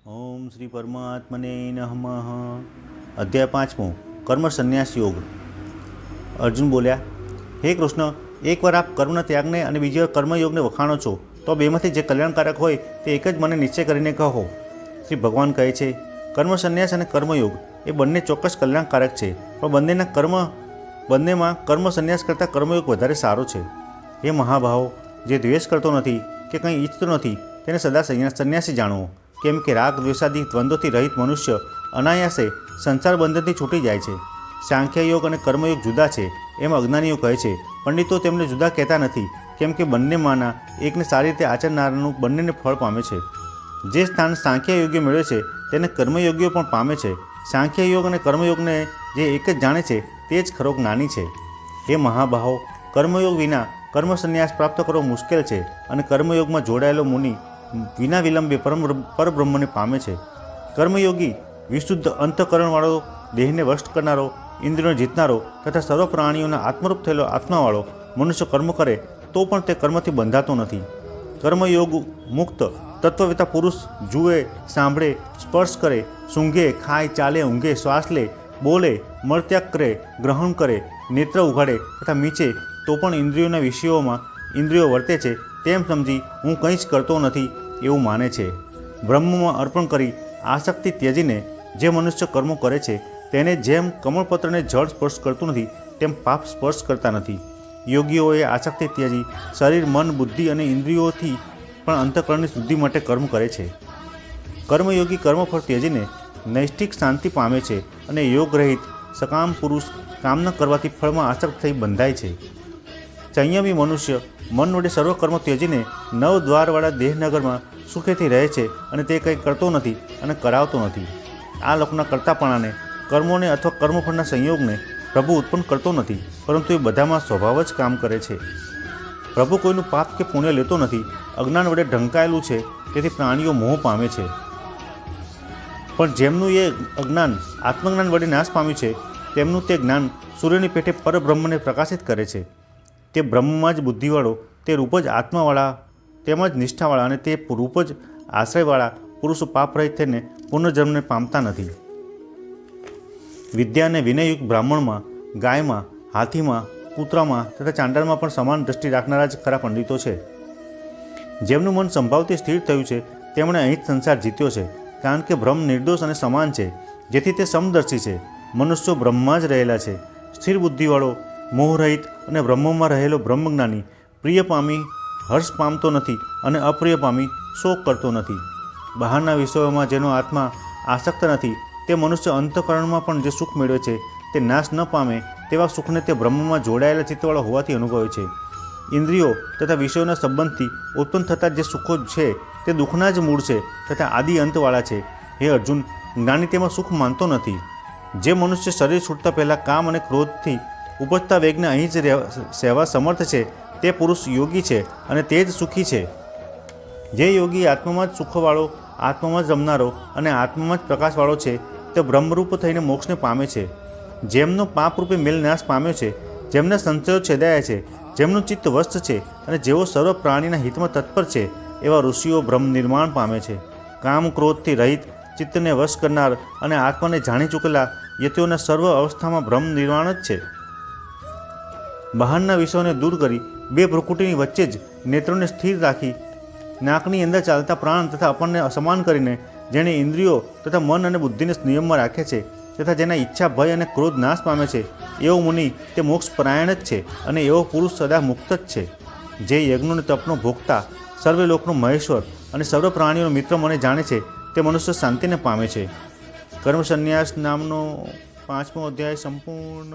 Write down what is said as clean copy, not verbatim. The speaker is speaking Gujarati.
ओम श्री परमात्मने नमः। अध्याय 5 कर्म संन्यास योग। अर्जुन बोल्या, हे कृष्ण, एक વાર આપ કર્મના ત્યાગને અને બીજી વાર કર્મયોગને વખાણો છો, તો બેમાંથી જે કલ્યાણકારક હોય તે એક જ મને નિશ્ચય કરીને કહો. શ્રી ભગવાન કહે છે, કર્મ સંન્યાસ અને કર્મયોગ એ બંને ચોક્કસ કલ્યાણકારક છે, પણ બંનેમાં કર્મ સંન્યાસ કરતાં કર્મયોગ વધારે સારો છે. એ મહાભાવો, જે દ્વેષ કરતો નથી કે કંઈ ઈચ્છતો નથી તેને સદા સંન્યાસી જાણવો. કેમ કે રાગ દ્વેષાદી દ્વંદ્વથી રહિત મનુષ્ય અનાયાસે સંસાર બંધનથી છૂટી જાય છે. સાંખ્ય યોગ અને કર્મયોગ જુદા છે એમ અજ્ઞાનીઓ કહે છે. પંડિતો તેમને જુદા કહેતા નથી, કેમ કે બંનેમાંના એકને સારી રીતે આચરનારનું બંનેને ફળ પામે છે. જે સ્થાન સાંખ્ય યોગ્ય મેળવે છે તેને કર્મયોગીઓ પણ પામે છે. સાંખ્ય યોગ અને કર્મયોગને જે એક જ જાણે છે તે જ ખરો જ્ઞાની છે. એ મહાભાવો, કર્મયોગ વિના કર્મ સંન્યાસ પ્રાપ્ત કરવો મુશ્કેલ છે અને કર્મયોગમાં જોડાયેલો મુનિ વિના વિલંબે પરબ્રહ્મને પામે છે. કર્મયોગી વિશુદ્ધ અંતઃકરણવાળો, દેહને વશ કરનારો, ઇન્દ્રિયોને જીતનારો તથા સર્વ પ્રાણીઓના આત્મરૂપ થયેલો આત્માવાળો મનુષ્ય કર્મ કરે તો પણ તે કર્મથી બંધાતો નથી. કર્મયોગ મુક્ત તત્વવેતા પુરુષ જુએ, સાંભળે, સ્પર્શ કરે, સૂંઘે, ખાય, ચાલે, ઊંઘે, શ્વાસ લે, બોલે, મળત્યાગ કરે, ગ્રહણ કરે, નેત્ર ઉઘાડે તથા મીચે તો પણ ઇન્દ્રિયોના વિષયોમાં ઇન્દ્રિયો વર્તે છે તેમ સમજી હું કંઈ જ કરતો નથી એવું માને છે. બ્રહ્મમાં અર્પણ કરી આસક્તિ ત્યજીને જે મનુષ્ય કર્મો કરે છે તેને જેમ કમળપત્રને જળ સ્પર્શ કરતું નથી તેમ પાપ સ્પર્શ કરતા નથી. યોગીઓએ આસક્તિ ત્યજી શરીર, મન, બુદ્ધિ અને ઇન્દ્રિયોથી પણ અંતઃકરણની શુદ્ધિ માટે કર્મ કરે છે. કર્મયોગી કર્મફળ ત્યજીને નૈષ્ઠિક શાંતિ પામે છે અને યોગ રહિત સકામ પુરુષ કામના કરવાથી ફળમાં આસક્ત થઈ બંધાય છે. સંયમી મનુષ્ય મન વડે સર્વ કર્મ ત્યજીને નવ દ્વારવાળા દેહનગરમાં સુખેથી રહે છે અને તે કંઈ કરતો નથી અને કરાવતો નથી. આ લોકના કરતાપણાને, કર્મોને અથવા કર્મફળના સંયોગને પ્રભુ ઉત્પન્ન કરતો નથી, પરંતુ એ બધામાં સ્વભાવ જ કામ કરે છે. પ્રભુ કોઈનું પાપ કે પુણ્ય લેતો નથી. અજ્ઞાન વડે ઢંકાયેલું છે, તેથી પ્રાણીઓ મોહ પામે છે. પણ જેમનું એ અજ્ઞાન આત્મજ્ઞાન વડે નાશ પામ્યું છે તેમનું તે જ્ઞાન સૂર્યની પેઠે પરબ્રહ્મને પ્રકાશિત કરે છે. તે બ્રહ્મમાં જ બુદ્ધિવાળો, તે રૂપ જ આત્માવાળા, તેમજ નિષ્ઠાવાળા અને તે રૂપ જ આશ્રયવાળા પુરુષો પાપરહિત થઈને પુનર્જન્મને પામતા નથી. વિદ્યા અને વિનયયુક્ત બ્રાહ્મણમાં, ગાયમાં, હાથીમાં, કૂતરામાં તથા ચાંડાળમાં પણ સમાન દ્રષ્ટિ રાખનારા જ ખરા પંડિતો છે. જેમનું મન સંભાવથી સ્થિર થયું છે તેમણે અહીં જ સંસાર જીત્યો છે, કારણ કે બ્રહ્મ નિર્દોષ અને સમાન છે, જેથી તે સમદર્શી છે. મનુષ્યો બ્રહ્મમાં જ રહેલા છે. સ્થિર બુદ્ધિવાળો, મોહરહિત અને બ્રહ્મમાં રહેલો બ્રહ્મજ્ઞાની પ્રિય પામી હર્ષ પામતો નથી અને અપ્રિય પામી શોક કરતો નથી. બહારના વિષયોમાં જેનો આત્મા આસક્ત નથી તે મનુષ્ય અંતઃકરણમાં પણ જે સુખ મેળવે છે તે નાશ ન પામે તેવા સુખને તે બ્રહ્મમાં જોડાયેલા ચિત્તવાળો હોવાથી અનુભવે છે. ઇન્દ્રિયો તથા વિષયોના સંબંધથી ઉત્પન્ન થતા જે સુખો છે તે દુઃખના જ મૂળ છે તથા આદિ અંતવાળા છે. હે અર્જુન, જ્ઞાની તેમાં સુખ માનતો નથી. જે મનુષ્ય શરીર છૂટતા પહેલાં કામ અને ક્રોધથી ઉપજતા વેગને અહીં જ સહેવા સમર્થ છે તે પુરુષ યોગી છે અને તે જ સુખી છે. જે યોગી આત્મામાં જ સુખવાળો, આત્મામાં જ રમનારો અને આત્મામાં જ પ્રકાશવાળો છે તે બ્રહ્મરૂપ થઈને મોક્ષને પામે છે. જેમનો પાપરૂપે મેલ નાશ પામ્યો છે, જેમના સંશયો છેદાયા છે, જેમનું ચિત્ત વસ્ત છે અને જેઓ સર્વ પ્રાણીના હિતમાં તત્પર છે એવા ઋષિઓ બ્રહ્મ નિર્માણ પામે છે. કામ ક્રોધથી રહિત ચિત્તને વશ કરનાર અને આત્માને જાણી ચૂકેલા યતિઓના સર્વ અવસ્થામાં બ્રહ્મ નિર્માણ જ છે. બહારના વિષયોને દૂર કરી બે ભ્રુકુટીની વચ્ચે જ નેત્રોને સ્થિર રાખી નાકની અંદર ચાલતા પ્રાણ તથા અપનને અસમાન કરીને જેણે ઇન્દ્રિયો તથા મન અને બુદ્ધિને નિયમમાં રાખે છે તથા જેના ઈચ્છા, ભય અને ક્રોધ નાશ પામે છે એવો મુનિ તે મોક્ષ પરાયણ જ છે અને એવો પુરુષ સદા મુક્ત જ છે. જે યજ્ઞોને તપનો ભોગતા, સર્વે લોકનો મહેશ્વર અને સર્વ પ્રાણીઓનો મિત્ર મને જાણે છે તે મનુષ્ય શાંતિને પામે છે. કર્મ સંન્યાસ નામનો 5મો અધ્યાય સંપૂર્ણ.